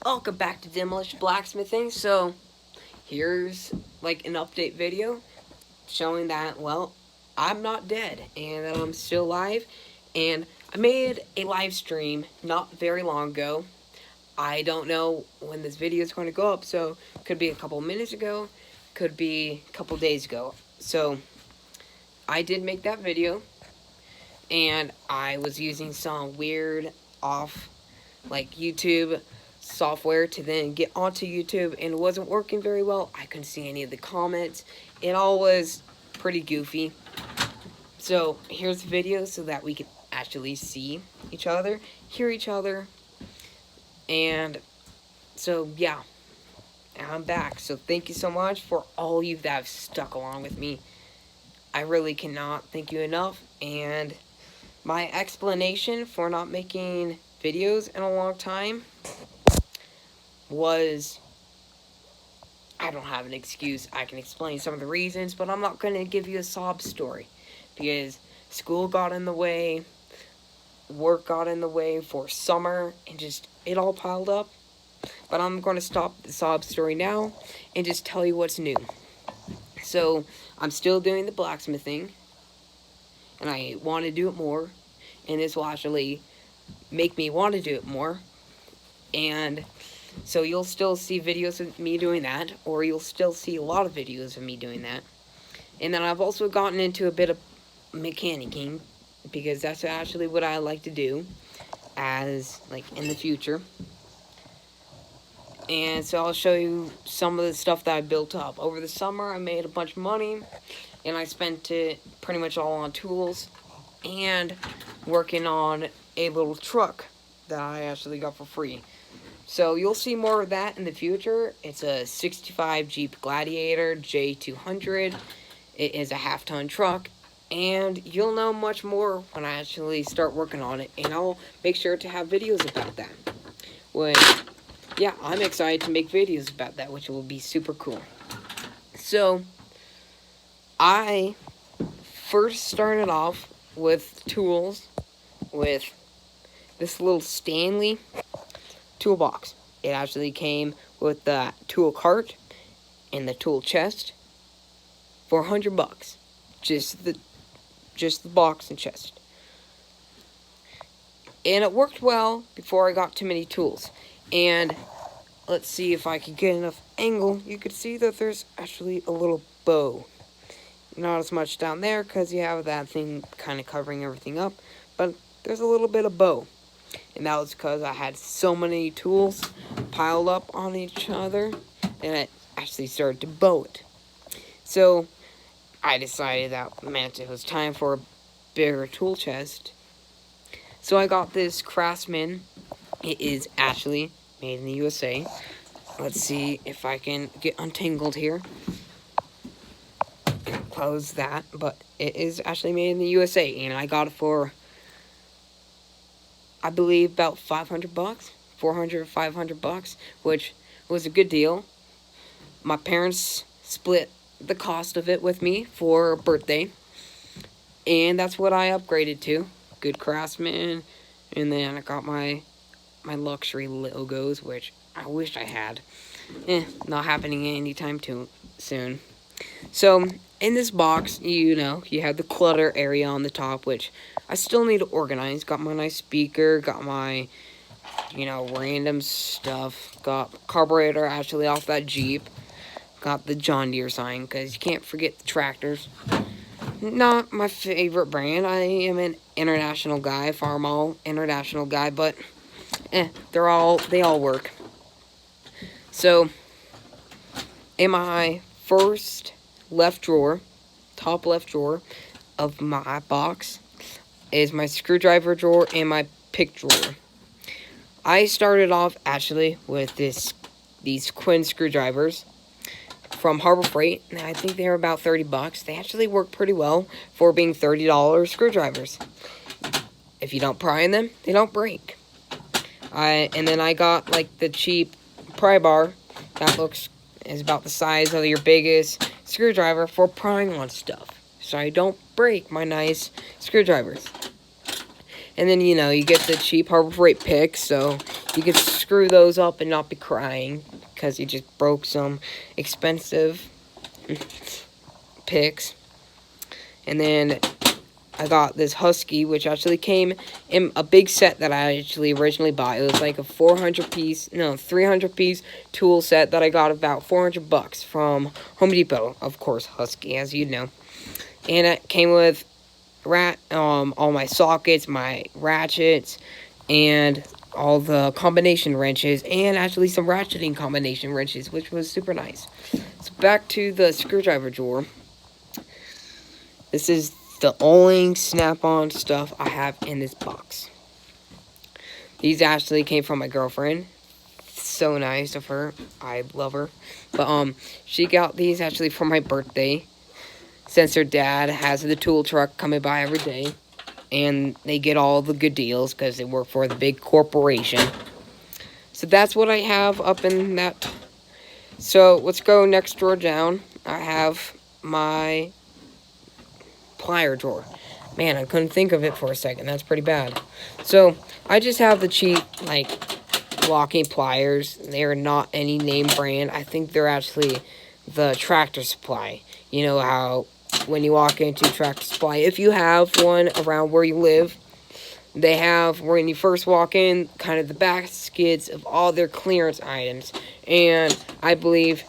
Welcome back to Demolish Blacksmithing. So, here's like an update video showing that, well, I'm not dead and that I'm still alive. And I made a live stream not very long ago. I don't know when this video is going to go up, so could be a couple minutes ago, could be a couple days ago. So, I did make that video, and I was using some weird off like YouTube software to then get onto YouTube, and it wasn't working very well. I couldn't see any of the comments. It all was pretty goofy. So here's the video so that we can actually see each other, hear each other, and so yeah, I'm back. So thank you so much for all you that have stuck along with me. I really cannot thank you enough, and my explanation for not making videos in a long time was, I don't have an excuse. I can explain some of the reasons, but I'm not going to give you a sob story because school got in the way, work got in the way for summer, and just it all piled up. But I'm going to stop the sob story now and just tell you what's new. So I'm still doing the blacksmithing, and I want to do it more, and this will actually make me want to do it more. And so you'll still see videos of me doing that, or you'll still see a lot of videos of me doing that. And then I've also gotten into a bit of mechanicking, because that's actually what I like to do as, like, in the future. And so I'll show you some of the stuff that I built up. Over the summer, I made a bunch of money, and I spent it pretty much all on tools and working on a little truck that I actually got for free. So you'll see more of that in the future. It's a 65 Jeep Gladiator J200. It is a half-ton truck, and you'll know much more when I actually start working on it, and I'll make sure to have videos about that. Yeah, I'm excited to make videos about that, which will be super cool. So, I first started off with tools with this little Stanley toolbox. It actually came with the tool cart and the tool chest for $100. Just the box and chest. And it worked well before I got too many tools. And let's see if I can get enough angle. You could see that there's actually a little bow. Not as much down there because you have that thing kind of covering everything up. But there's a little bit of bow. And that was because I had so many tools piled up on each other, and it actually started to bow it. So I decided that meant it was time for a bigger tool chest. So I got this Craftsman. It is actually made in the USA. Let's see if I can get untangled here. Close that, but it is actually made in the USA, and I got it for, I believe, about $500, $400 or $500, which was a good deal. My parents split the cost of it with me for a birthday, and that's what I upgraded to. Good Craftsman, and then I got my luxury logos, which I wish I had. Not happening anytime too soon. So, in this box, you have the clutter area on the top, which I still need to organize. Got my nice speaker, got my, random stuff. Got carburetor actually off that Jeep. Got the John Deere sign, because you can't forget the tractors. Not my favorite brand. I am an international guy, Farmall international guy, but they all work. So, in my first top left drawer of my box is my screwdriver drawer and my pick drawer. I started off actually with these Quinn screwdrivers from Harbor Freight, and I think they're about $30. They actually work pretty well for being $30 screwdrivers. If you don't pry in them, they don't break. And then I got like the cheap pry bar that is about the size of your biggest screwdriver for prying on stuff, so I don't break my nice screwdrivers. And then, you know, you get the cheap Harbor Freight picks, so you can screw those up and not be crying because you just broke some expensive picks. And then I got this Husky, which actually came in a big set that I actually originally bought. It was like a 300-piece tool set that I got about $400 from Home Depot. Of course, Husky, as you know. And it came with all my sockets, my ratchets, and all the combination wrenches, and actually some ratcheting combination wrenches, which was super nice. So back to the screwdriver drawer. This is the only Snap-on stuff I have in this box. These actually came from my girlfriend. So nice of her. I love her. But she got these actually for my birthday, since her dad has the tool truck coming by every day, and they get all the good deals because they work for the big corporation. So that's what I have up in that. So let's go next drawer down. I have my plier drawer. Man, I couldn't think of it for a second. That's pretty bad. So I just have the cheap, like, locking pliers. They're not any name brand. I think they're actually the Tractor Supply. You know how when you walk into Tractor Supply, if you have one around where you live, they have, when you first walk in, kind of the baskets of all their clearance items. And I believe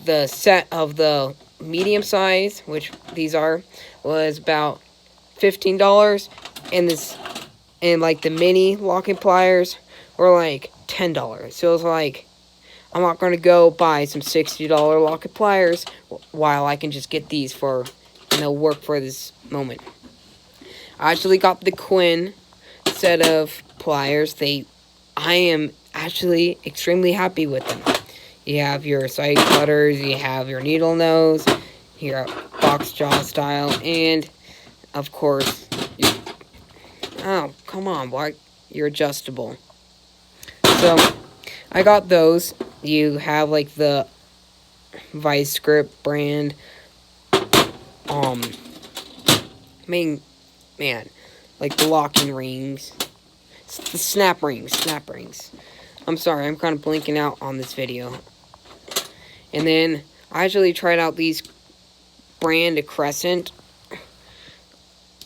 the set of the medium size, which these are, was about $15, and like the mini locking pliers were like $10. So it was like, I'm not going to go buy some $60 locking pliers while I can just get these for, and they'll work for this moment. I actually got the Quinn set of pliers. I am actually extremely happy with them. You have your side cutters, you have your needle nose, your box jaw style, and of course, oh, come on, why? You're adjustable. So, I got those. You have like the Vice Grip brand. Man, like the locking rings. The snap rings. I'm sorry, I'm kind of blinking out on this video. And then, I actually tried out these brand Crescent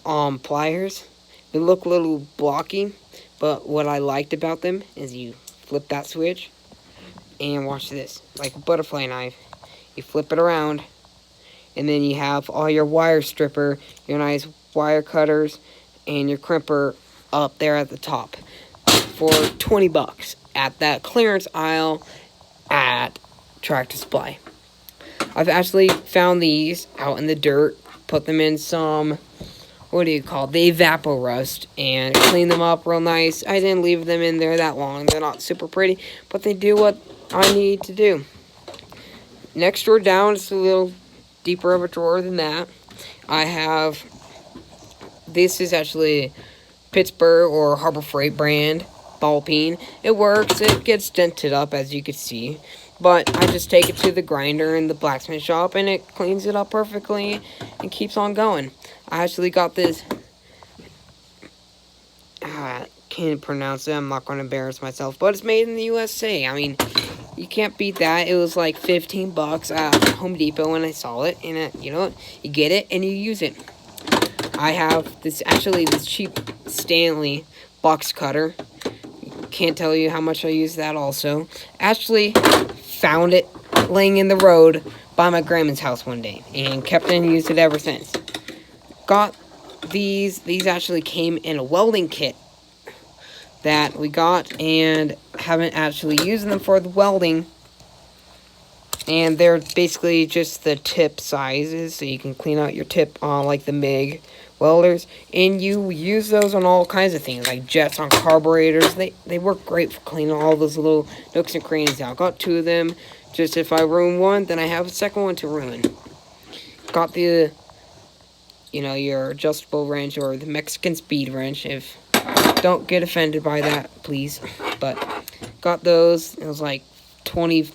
pliers. They look a little blocky, but what I liked about them is you flip that switch, and watch this, like a butterfly knife. You flip it around, and then you have all your wire stripper, your nice wire cutters, and your crimper up there at the top for $20 at that clearance aisle at Tractor Supply. I've actually found these out in the dirt, put them in some, what do you call it? They Evaporust, and clean them up real nice. I didn't leave them in there that long. They're not super pretty, but they do what I need to do. Next drawer down, it's a little deeper of a drawer than that. I have, this is actually Pittsburgh or Harbor Freight brand ball peen. It works. It gets dented up, as you can see. But I just take it to the grinder in the blacksmith shop, and it cleans it up perfectly and keeps on going. I actually got this, I can't pronounce it, I'm not going to embarrass myself, but it's made in the USA. I mean, you can't beat that. It was like $15 at Home Depot when I saw it, and you know what, you get it and you use it. I have this cheap Stanley box cutter. Can't tell you how much I use that also. Actually found it laying in the road by my grandma's house one day, and kept it and used it ever since. Got these actually came in a welding kit that we got, and haven't actually used them for the welding. And they're basically just the tip sizes, so you can clean out your tip on like the MIG welders, and you use those on all kinds of things, like jets on carburetors. They work great for cleaning all those little nooks and crannies out. Got two of them, just if I ruin one, then I have a second one to ruin. Got the, you know, your adjustable wrench, or the Mexican speed wrench. If don't get offended by that, please. But got those. It was like $25.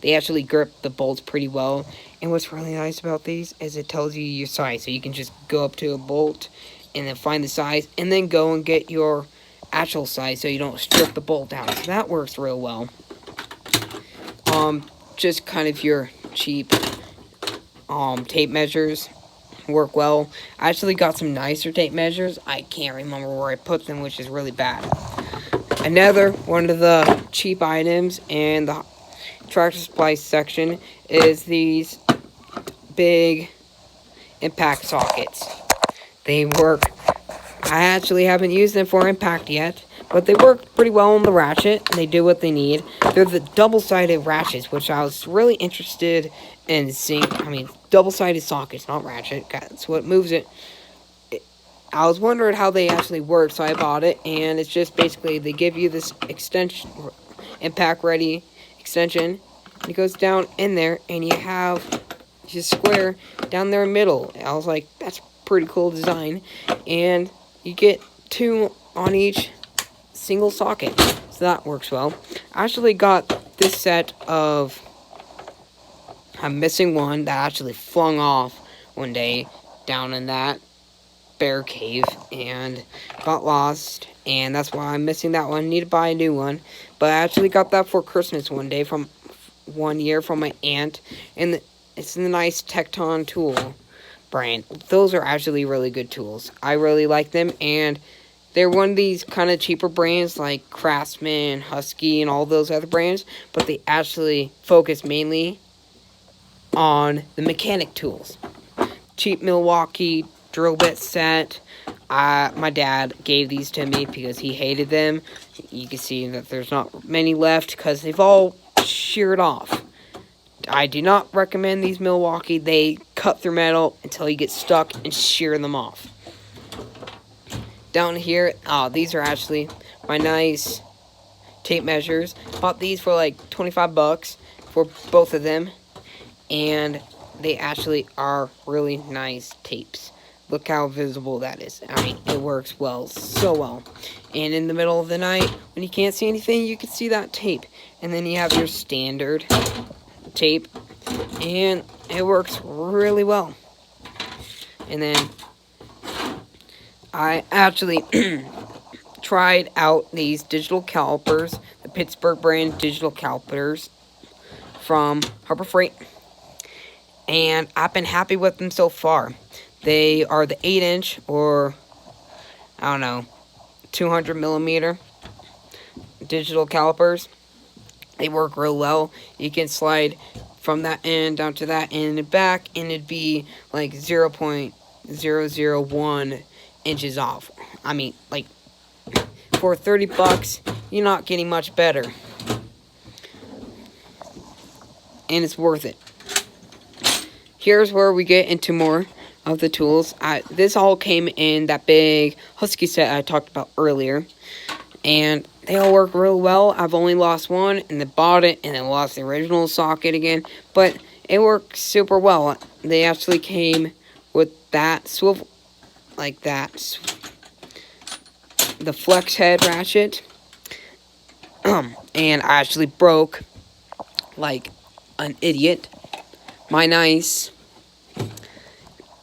They actually grip the bolts pretty well. And what's really nice about these is it tells you your size, so you can just go up to a bolt and then find the size, and then go and get your actual size so you don't strip the bolt down. So that works real well. Just kind of your cheap tape measures work well. I actually got some nicer tape measures. I can't remember where I put them, which is really bad. Another one of the cheap items in the Tractor Supply section is these big impact sockets. They work. I actually haven't used them for impact yet, but they work pretty well on the ratchet. They do what they need. They're the double-sided ratchets, which I was really interested in seeing. I mean, double-sided sockets, not ratchet. That's what moves it. I was wondering how they actually work, so I bought it, and it's just basically they give you this extension, impact-ready extension. It goes down in there, and you have just square down there in the middle. I was like, that's pretty cool design, and you get 2 on each single socket, so that works well. I actually got this set of, I'm missing one that actually flung off one day down in that bear cave and got lost, and that's why I'm missing that one. Need to buy a new one, but I actually got that for Christmas one day from one year from my aunt, and it's the nice Tecton tool brand. Those are actually really good tools. I really like them, and they're one of these kind of cheaper brands like Craftsman, Husky, and all those other brands, but they actually focus mainly on the mechanic tools. Cheap Milwaukee drill bit set. My dad gave these to me because he hated them. You can see that there's not many left because they've all sheared off. I do not recommend these Milwaukee. They cut through metal until you get stuck and shear them off. Down here, these are actually my nice tape measures. Bought these for like 25 bucks for both of them, and they actually are really nice tapes. Look how visible that is. I mean, it works well, so well. And in the middle of the night, when you can't see anything, you can see that tape. And then you have your standard tape, and it works really well. And then I actually tried out these digital calipers, the Pittsburgh brand digital calipers from Harbor Freight, and I've been happy with them so far. They are the 8-inch, or I don't know, 200 millimeter digital calipers. They work real well. You can slide from that end down to that end and back, and it'd be like 0.001 inches off. I mean, like, for 30 bucks, you're not getting much better. And it's worth it. Here's where we get into more of the tools. This all came in that big Husky set I talked about earlier, and they all work real well. I've only lost one, and then bought it, and then lost the original socket again, but it works super well. They actually came with that swivel, like that, the flex head ratchet, and I actually broke, like an idiot, my nice,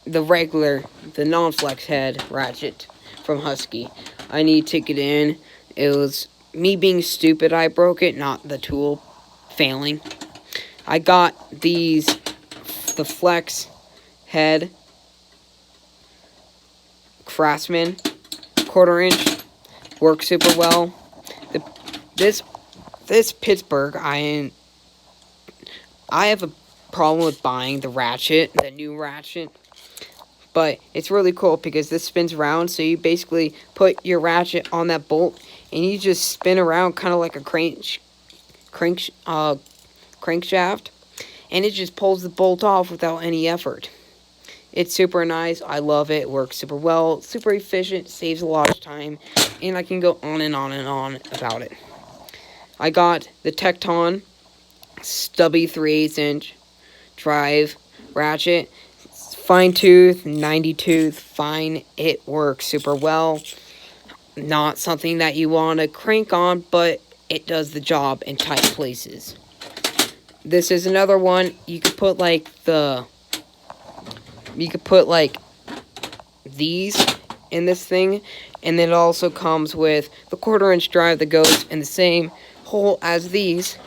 the non-flex head ratchet from Husky. I need to take it in. It was me being stupid, I broke it, not the tool failing. I got the flex head Craftsman 1/4 inch, works super well. This Pittsburgh, I have a problem with buying the new ratchet, but it's really cool because this spins around, so you basically put your ratchet on that bolt, and you just spin around kind of like a crankshaft, and it just pulls the bolt off without any effort. It's super nice. I love it. It works super well, super efficient, saves a lot of time, and I can go on and on and on about it. I got the Tecton stubby 3/8 inch drive ratchet. Fine tooth, 90 tooth, fine. It works super well. Not something that you want to crank on, but it does the job in tight places. This is another one. You could put like these in this thing, and then it also comes with the 1/4" drive that goes in the same hole as these,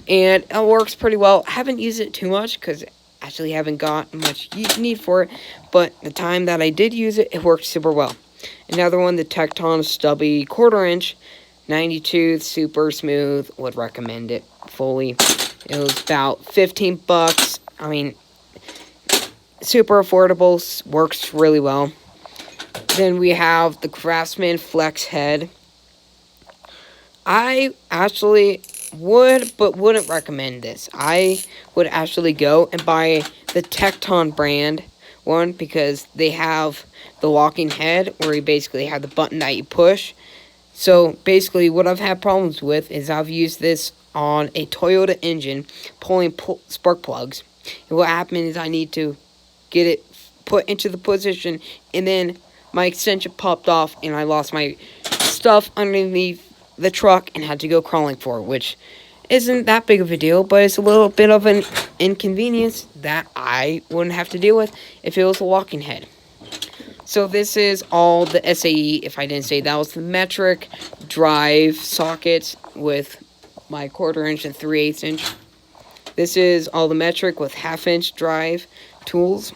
and it works pretty well. I haven't used it too much because I actually haven't got much need for it, but the time that I did use it, it worked super well. Another one, the Tecton Stubby 1/4", 92, super smooth, would recommend it fully. It was about 15 bucks. I mean, super affordable, works really well. Then we have the Craftsman Flex Head. I actually would, but wouldn't recommend this. I would actually go and buy the Tecton brand one, because they have the locking head where you basically have the button that you push. So basically what I've had problems with is I've used this on a Toyota engine pulling spark plugs, and what happened is I need to get it put into the position, and then my extension popped off and I lost my stuff underneath the truck and had to go crawling for it, which isn't that big of a deal, but it's a little bit of an inconvenience that I wouldn't have to deal with if it was a locking head. So this is all the SAE. If I didn't say, that was the metric drive sockets with my 1/4" and 3/8". This is all the metric with 1/2" drive tools.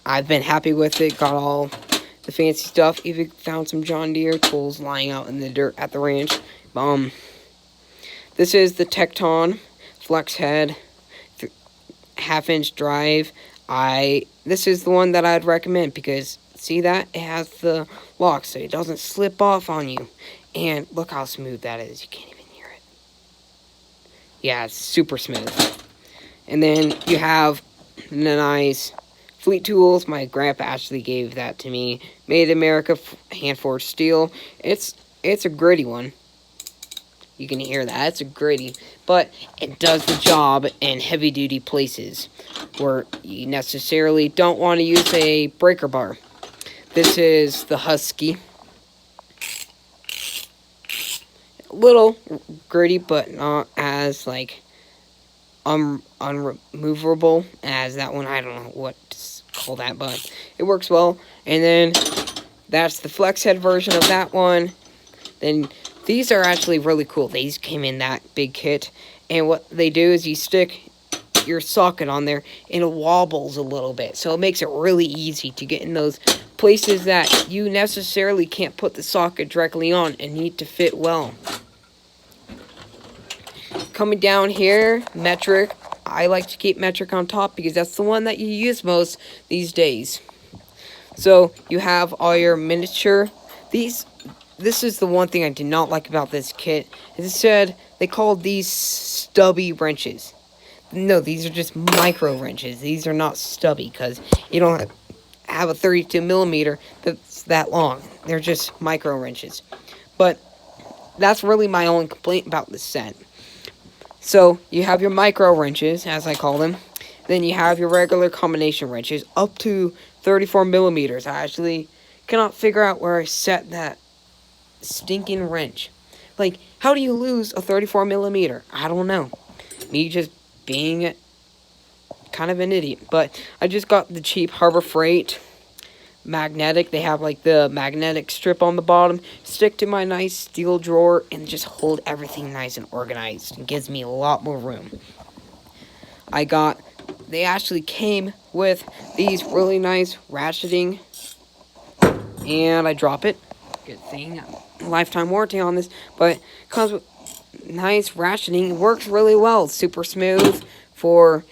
I've been happy with it. Got all the fancy stuff. Even found some John Deere tools lying out in the dirt at the ranch. This is the Tecton Flex Head 1/2" drive. This is the one that I'd recommend, because see that? It has the lock so it doesn't slip off on you. And look how smooth that is. You can't even hear it. Yeah, it's super smooth. And then you have the nice Fleet Tools. My grandpa actually gave that to me. Made in America, hand-forged steel. It's a gritty one. You can hear that. It's a gritty, but it does the job in heavy-duty places where you necessarily don't want to use a breaker bar. This is the Husky. A little gritty, but not as, like, unremovable as that one. I don't know what to call that, but it works well. And then that's the flex head version of that one. Then these are actually really cool. These came in that big kit, and what they do is you stick your socket on there and it wobbles a little bit, so it makes it really easy to get in those places that you necessarily can't put the socket directly on and need to fit well. Coming down here, metric. I like to keep metric on top because that's the one that you use most these days. So you have all your miniature. This is the one thing I did not like about this kit. As it said, they called these stubby wrenches. No, these are just micro wrenches. These are not stubby because you don't have a 32 millimeter that's that long. They're just micro wrenches. But that's really my only complaint about this set. So you have your micro wrenches, as I call them. Then you have your regular combination wrenches up to 34 millimeters. I actually cannot figure out where I set that stinking wrench. Like, how do you lose a 34 millimeter? I don't know. Me just being kind of an idiot. But I just got the cheap Harbor Freight magnetic. They have like the magnetic strip on the bottom. Stick to my nice steel drawer and just hold everything nice and organized. It gives me a lot more room. They actually came with these really nice ratcheting, and I drop it. Good thing, lifetime warranty on this, but it comes with nice ratcheting. It works really well. It's super smooth for,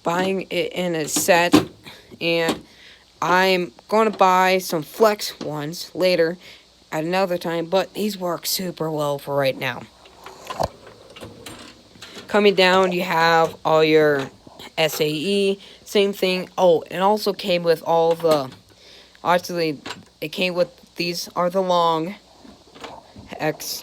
buying it in a set. And I'm going to buy some flex ones later at another time, but these work super well for right now. Coming down, you have all your SAE, same thing. Oh, it also came with all the, actually, it came with, these are the long X,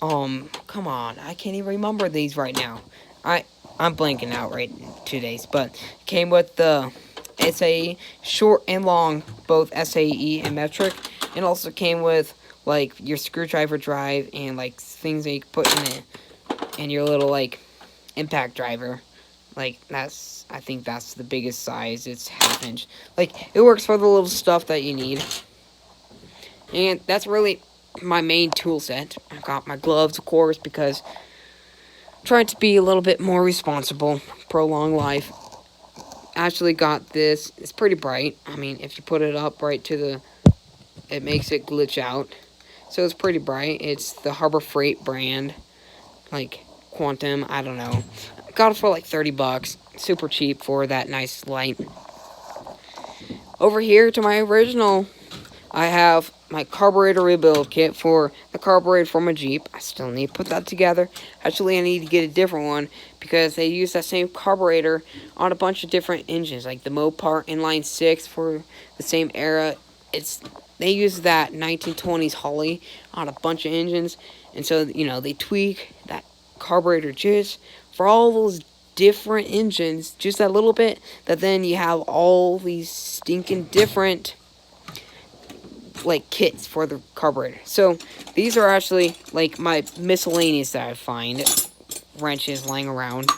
come on, I can't even remember these right now. I'm blanking out right in 2 days, but it came with the SAE, short and long, both SAE and metric, and also came with, like, your screwdriver drive and, like, things that you can put in your little, like, impact driver Like, I think that's the biggest size. It's ½ inch. Like, it works for the little stuff that you need. And that's really my main tool set. I got my gloves, of course, because I'm trying to be a little bit more responsible, prolong life. Actually got this. It's pretty bright. I mean, if you put it up right to the, it makes it glitch out. So it's pretty bright. It's the Harbor Freight brand, like Quantum. I don't know. Got it for like $30. Super cheap for that nice light. Over here to my original, I have my carburetor rebuild kit for the carburetor for my Jeep. I still need to put that together. Actually, I need to get a different one because they use that same carburetor on a bunch of different engines, like the Mopar Inline 6 for the same era. They use that 1920s Holley on a bunch of engines, and so, you know, they tweak that carburetor just for all those different engines, just that little bit, that then you have all these stinking different like kits for the carburetor. So these are actually like my miscellaneous that I find, wrenches lying around.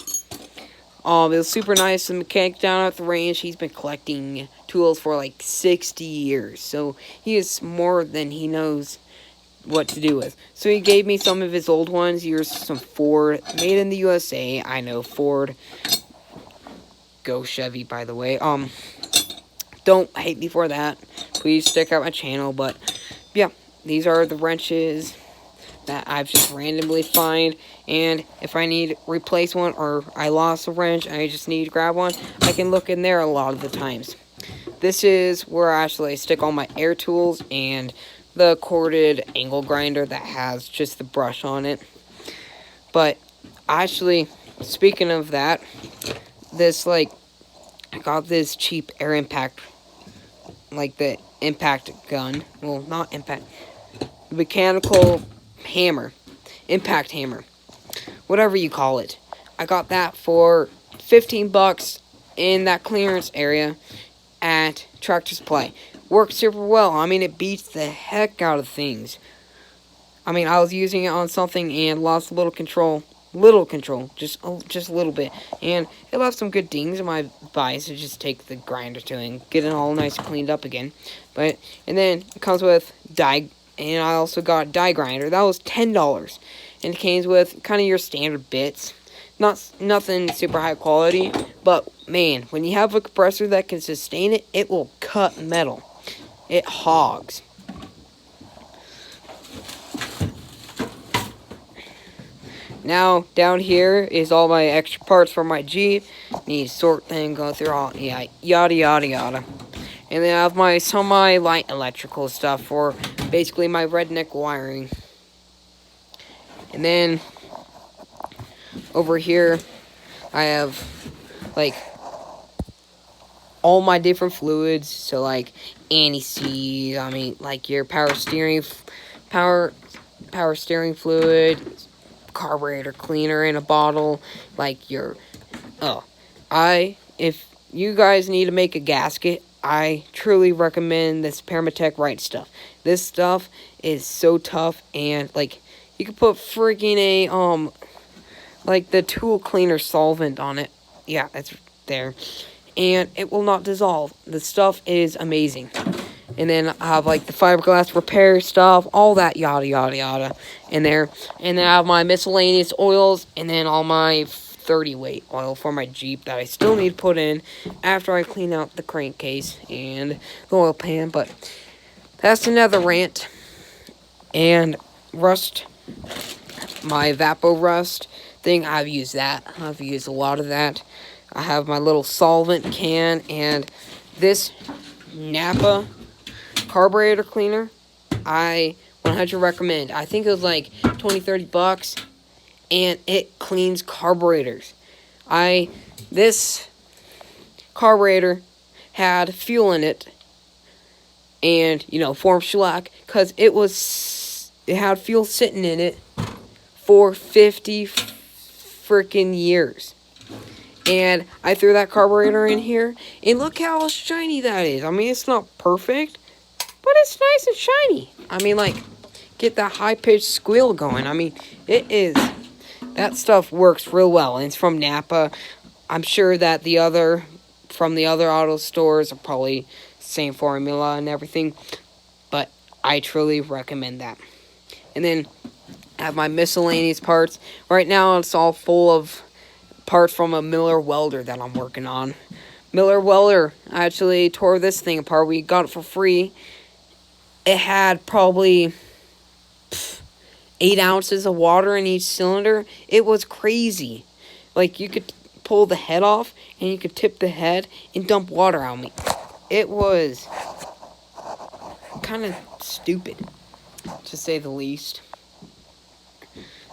It was super nice. The mechanic down at the range, he's been collecting tools for like 60 years, so he is more than he knows what to do with. So he gave me some of his old ones. Here's some Ford, made in the USA. I know Ford. Go Chevy, by the way. Don't hate me for that. Please check out my channel. But yeah, these are the wrenches that I've just randomly find. And if I need to replace one or I lost a wrench and I just need to grab one, I can look in there a lot of the times. This is where I actually stick all my air tools and the corded angle grinder that has just the brush on it. But actually, speaking of that, this I got this cheap air impact, like the impact gun. Well, not impact. Mechanical hammer. Impact hammer. Whatever you call it. I got that for $15 in that clearance area at Tractor Supply. Works super well. I mean, it beats the heck out of things. I mean, I was using it on something and lost a little control. Just a little bit, and it left some good dings in my advice to just take the grinder to and get it all nice and cleaned up again. And then it comes with die, and I also got die grinder. That was $10, and it came with kind of your standard bits. Nothing super high quality, but man, when you have a compressor that can sustain it, it will cut metal. It hogs. Now, down here is all my extra parts for my Jeep. Need to sort things, go through all, yeah, yada, yada, yada. And then I have some of my light electrical stuff for basically my redneck wiring. And then, over here, I have, all my different fluids. So, anti-seize, your power steering fluid, carburetor cleaner in a bottle, if you guys need to make a gasket, I truly recommend this Permatech Right Stuff. This stuff is so tough, and you can put freaking the tool cleaner solvent on it. Yeah, that's there, and it will not dissolve. The stuff is amazing. And then I have, the fiberglass repair stuff, all that yada, yada, yada in there. And then I have my miscellaneous oils, and then all my 30-weight oil for my Jeep that I still need to put in after I clean out the crankcase and the oil pan. But that's another rant. And rust, my Vapo Rust thing, I've used that. I've used a lot of that. I have my little solvent can, and this Napa carburetor cleaner, I 100 recommend. I think it was $20-30, and it cleans carburetors. This carburetor had fuel in it, and formed shellac because it had fuel sitting in it for 50 freaking years. And I threw that carburetor in here, and look how shiny that is. I mean, it's not perfect, but it's nice and shiny. I mean, get that high-pitched squeal going. I mean, that stuff works real well, and it's from Napa. I'm sure that the other auto stores are probably same formula and everything, but I truly recommend that. And then I have my miscellaneous parts. Right now it's all full of parts from a Miller welder that I'm working on. Miller welder, I actually tore this thing apart. We got it for free. It had probably 8 ounces of water in each cylinder. It was crazy. Like, you could pull the head off and you could tip the head and dump water on me. It was kind of stupid, to say the least.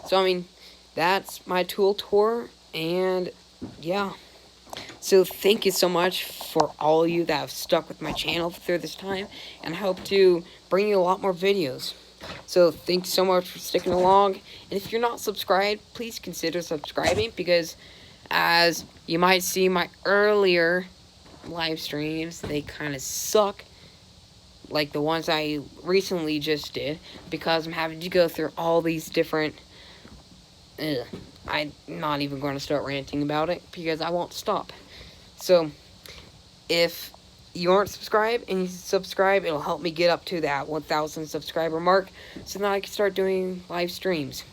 So, I mean, that's my tool tour, and yeah. So, thank you so much for all of you that have stuck with my channel through this time, and I hope to bring you a lot more videos. So, thanks so much for sticking along, and if you're not subscribed, please consider subscribing, because as you might see my earlier live streams, they kind of suck, like the ones I recently just did, because I'm having to go through all these different... I'm not even going to start ranting about it, because I won't stop. So, if you aren't subscribed and you subscribe, it'll help me get up to that 1,000 subscriber mark, so then I can start doing live streams.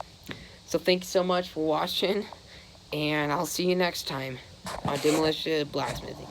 So thank you so much for watching, and I'll see you next time on Demolition Blacksmithing.